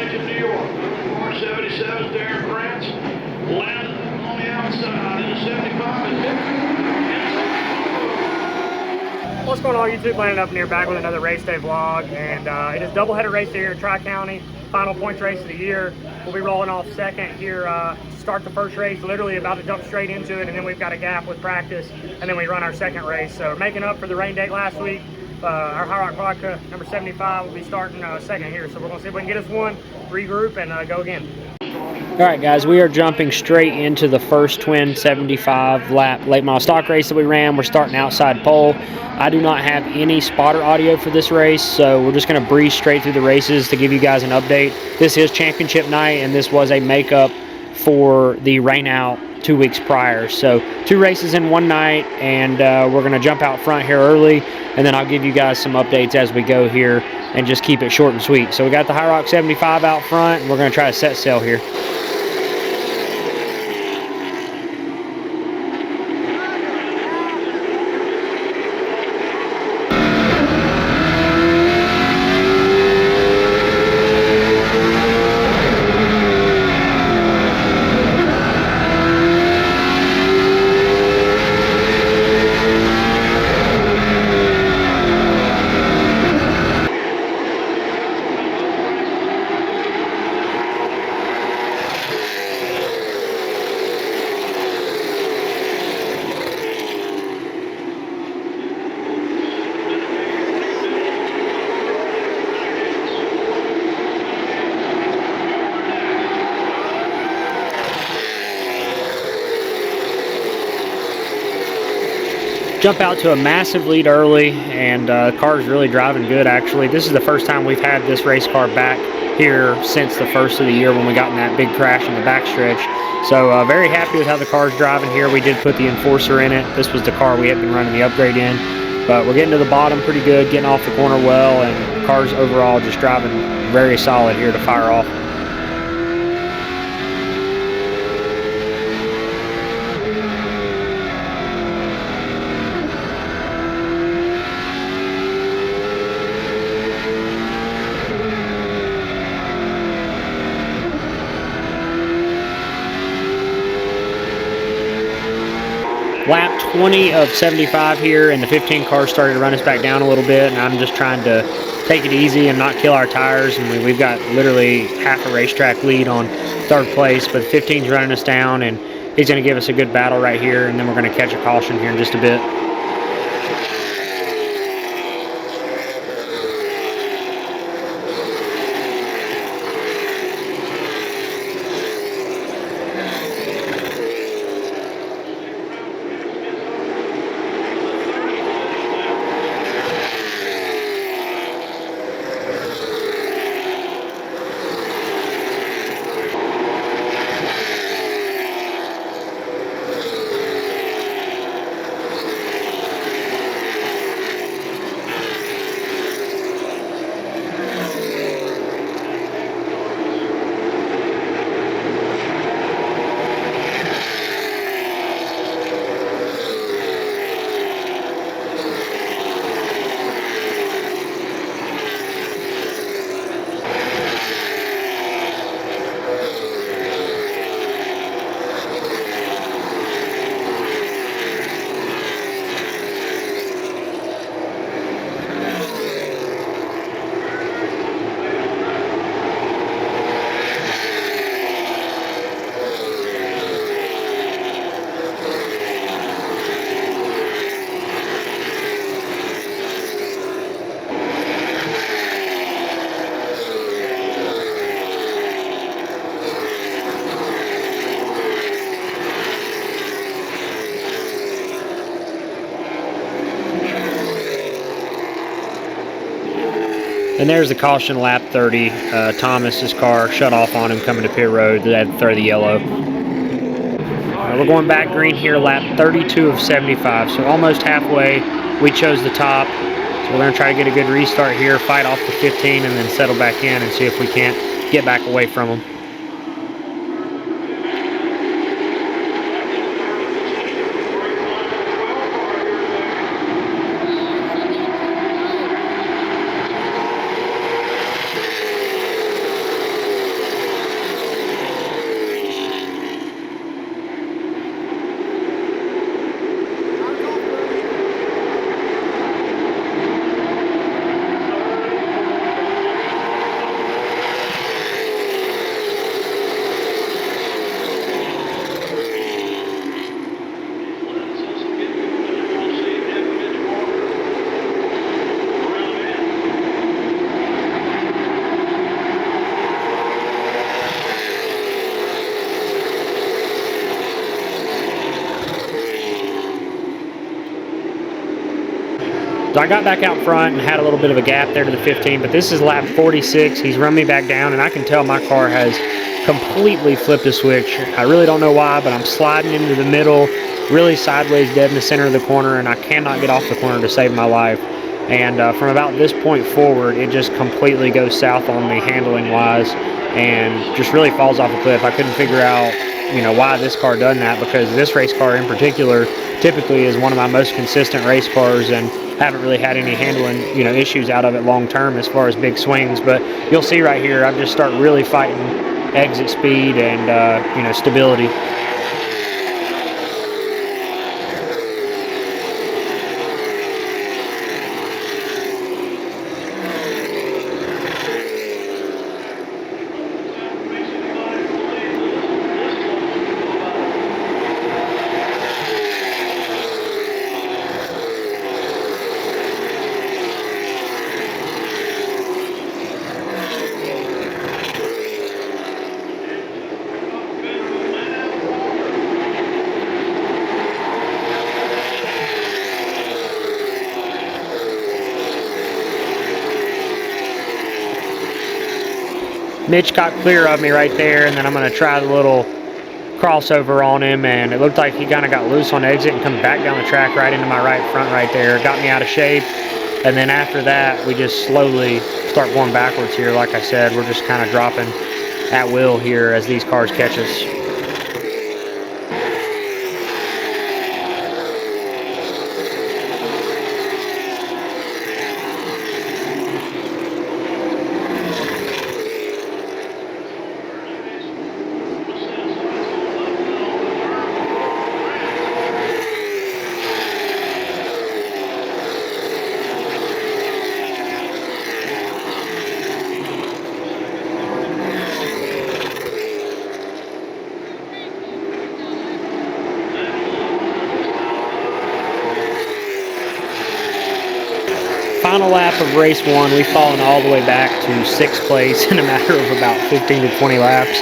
Lincoln, New York. 477 Darren France. Landon on the outside in the 75 and What's going on, YouTube? Landon up here back with another race day vlog, and it is doubleheader race day here at Tri-County. Final points race of the year. We'll be rolling off second here to start the first race, literally about to jump straight into it, and then we've got a gap with practice, and then we run our second race. So making up for the rain date last week, our High Rock Vodka number 75 will be starting second here. So we're going to see if we can get us one, regroup, and go again. All right, guys, we are jumping straight into the first twin 75 lap late model stock race that we ran. We're starting outside pole. I do not have any spotter audio for this race, so we're just going to breeze straight through the races to give you guys an update. This is championship night, and this was a makeup for the rain out 2 weeks prior. So 2 races in one night, and we're going to jump out front here early, and then I'll give you guys some updates as we go here and just keep it short and sweet. So we got the High Rock 75 out front, and we're going to try to set sail here. Jump out to a massive lead early, and the car is really driving good, actually. This is the first time we've had this race car back here since the first of the year when we got in that big crash in the backstretch. So very happy with how the car's driving here. We did put the Enforcer in it. This was the car we had been running the upgrade in. But we're getting to the bottom pretty good, getting off the corner well, and the car's overall just driving very solid here to fire off. Lap 20 of 75 here, and the 15 car started to run us back down a little bit, and I'm just trying to take it easy and not kill our tires. And we've got literally half a racetrack lead on third place, but the 15's running us down, and he's going to give us a good battle right here, and then we're going to catch a caution here in just a bit. And there's the caution, lap 30. Thomas's car shut off on him coming to pit road. They had to throw the yellow. We're going back green here, lap 32 of 75. So almost halfway. We chose the top. So we're going to try to get a good restart here, fight off the 15, and then settle back in and see if we can't get back away from them. So I got back out front and had a little bit of a gap there to the 15, but this is lap 46. He's run me back down, and I can tell my car has completely flipped the switch. I really don't know why, but I'm sliding into the middle, really sideways, dead in the center of the corner, and I cannot get off the corner to save my life. And from about this point forward, it just completely goes south on me handling-wise, and just really falls off a cliff. I couldn't figure out, you know, why this car done that, because this race car in particular typically is one of my most consistent race cars, and haven't really had any handling, you know, issues out of it long term as far as big swings. But you'll see right here, I've just started really fighting exit speed and you know, stability. Mitch got clear of me right there, and then I'm going to try the little crossover on him, and it looked like he kind of got loose on exit and come back down the track right into my right front right there. Got me out of shape, and then after that, we just slowly start going backwards here. Like I said, we're just kind of dropping at will here as these cars catch us. Final lap of race one, we've fallen all the way back to 6th place in a matter of about 15 to 20 laps.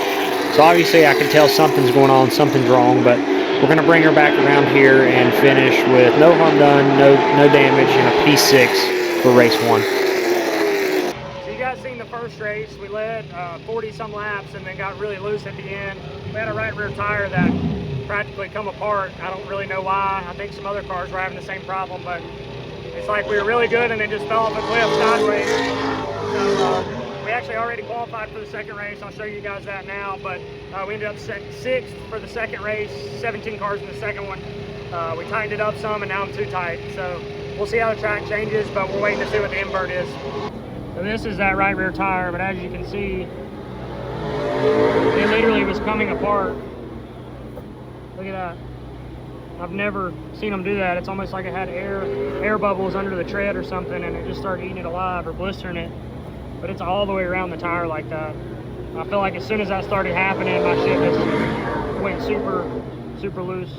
So obviously I can tell something's going on, something's wrong, but we're going to bring her back around here and finish with no harm done, no damage, and a P6 for race one. So you guys seen the first race. We led 40-some laps and then got really loose at the end. We had a right rear tire that practically come apart. I don't really know why. I think some other cars were having the same problem, but it's like we were really good and then just fell off a cliff sideways. So we actually already qualified for the second race. I'll show you guys that now, but we ended up 6th for the second race, 17 cars in the second one. We tightened it up some, and now I'm too tight. So we'll see how the track changes, but we're waiting to see what the invert is. So this is that right rear tire, but as you can see, it literally was coming apart. Look at that. I've never seen them do that. It's almost like it had air bubbles under the tread or something, and it just started eating it alive or blistering it. But it's all the way around the tire like that. I feel like as soon as that started happening, my shit just went super loose.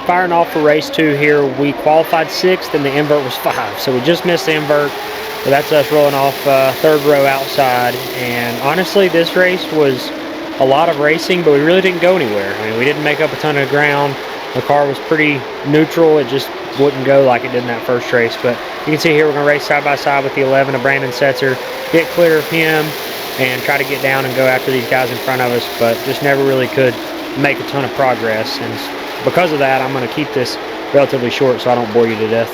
Firing off for race 2 here, we qualified 6th and the invert was 5, so we just missed the invert. So that's us rolling off 3rd row outside. And honestly, this race was a lot of racing, but we really didn't go anywhere. I mean, we didn't make up a ton of ground. The car was pretty neutral. It just wouldn't go like it did in that first race. But you can see here we're going to race side by side with the 11 of Brandon Setzer, get clear of him, and try to get down and go after these guys in front of us, but just never really could make a ton of progress. And because of that, I'm going to keep this relatively short so I don't bore you to death.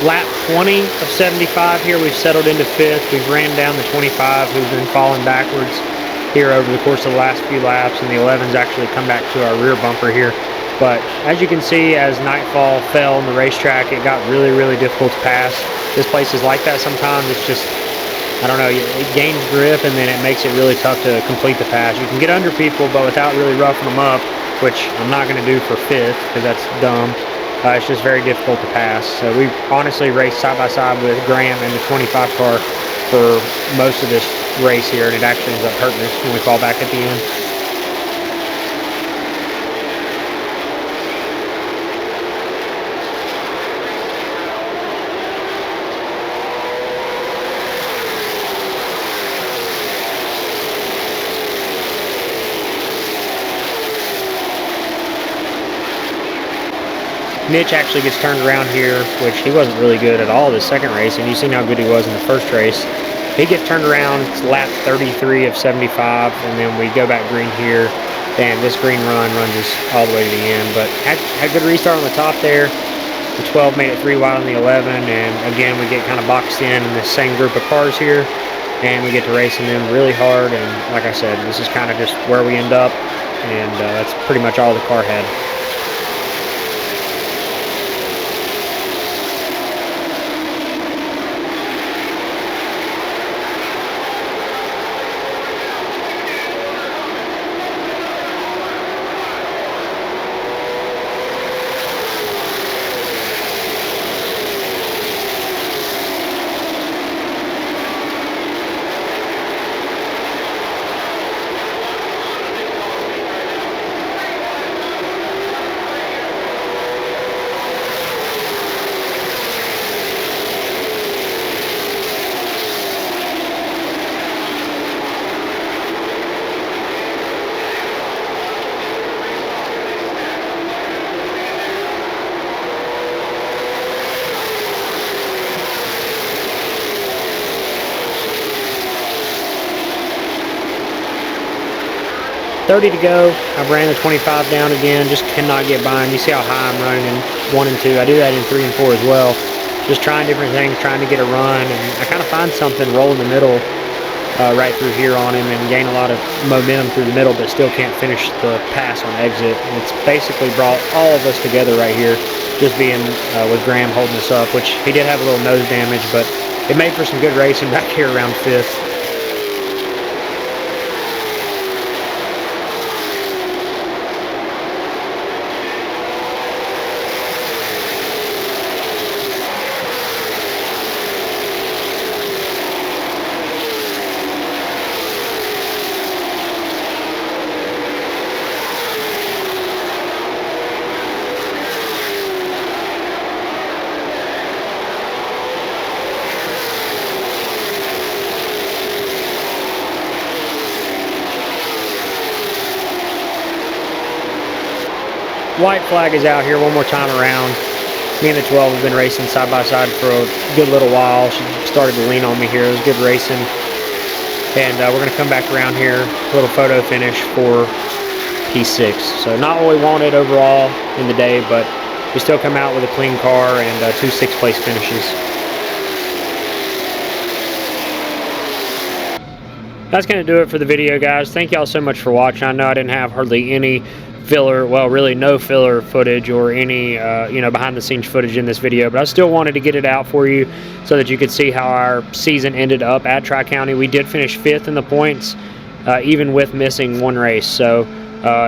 Lap 20 of 75 here, we've settled into 5th. We've ran down the 25 who've been falling backwards here over the course of the last few laps, and the 11's actually come back to our rear bumper here. But as you can see, as nightfall fell on the racetrack, it got really difficult to pass. This place is like that sometimes. It's just, I don't know, it gains grip, and then it makes it really tough to complete the pass. You can get under people, but without really roughing them up, which I'm not going to do for fifth because that's dumb. It's just very difficult to pass. So we honestly raced side by side with Graham in the 25 car for most of this race here, and it actually ends up hurting us when we fall back at the end. Mitch actually gets turned around here, which he wasn't really good at all this second race, and you've seen how good he was in the first race. He gets turned around, it's lap 33 of 75, and then we go back green here, and this green run runs us all the way to the end. But had a good restart on the top there. The 12 made it 3 wide on the 11, and again we get kind of boxed in this same group of cars here, and we get to racing them really hard. And like I said, this is kind of just where we end up, and that's pretty much all the car had. .30 to go. I ran the 25 down again, just cannot get by him. You see how high I'm running in 1 and 2. I do that in 3 and 4 as well. Just trying different things, trying to get a run, and I kind of find something, roll in the middle right through here on him and gain a lot of momentum through the middle, but still can't finish the pass on exit. And it's basically brought all of us together right here, just being with Graham holding us up, which he did have a little nose damage, but it made for some good racing back here around 5th. White flag is out here one more time around. Me and the 12 have been racing side by side for a good little while. She started to lean on me here. It was good racing. And we're going to come back around here, a little photo finish for P6. So not what we wanted overall in the day, but we still come out with a clean car and 2 6th place finishes. That's going to do it for the video, guys. Thank y'all so much for watching. I know I didn't have hardly any filler, well, really no filler footage or any behind the scenes footage in this video, but I still wanted to get it out for you so that you could see how our season ended up at Tri-County. We did finish 5th in the points, even with missing 1 race. So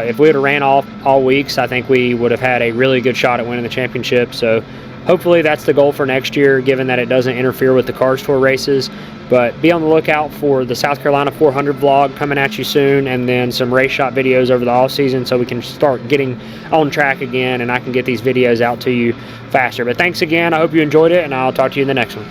if we would have ran all weeks, I think we would have had a really good shot at winning the championship. So hopefully that's the goal for next year, given that it doesn't interfere with the Cars Tour races. But be on the lookout for the South Carolina 400 vlog coming at you soon, and then some race shot videos over the off season so we can start getting on track again and I can get these videos out to you faster. But thanks again. I hope you enjoyed it, and I'll talk to you in the next one.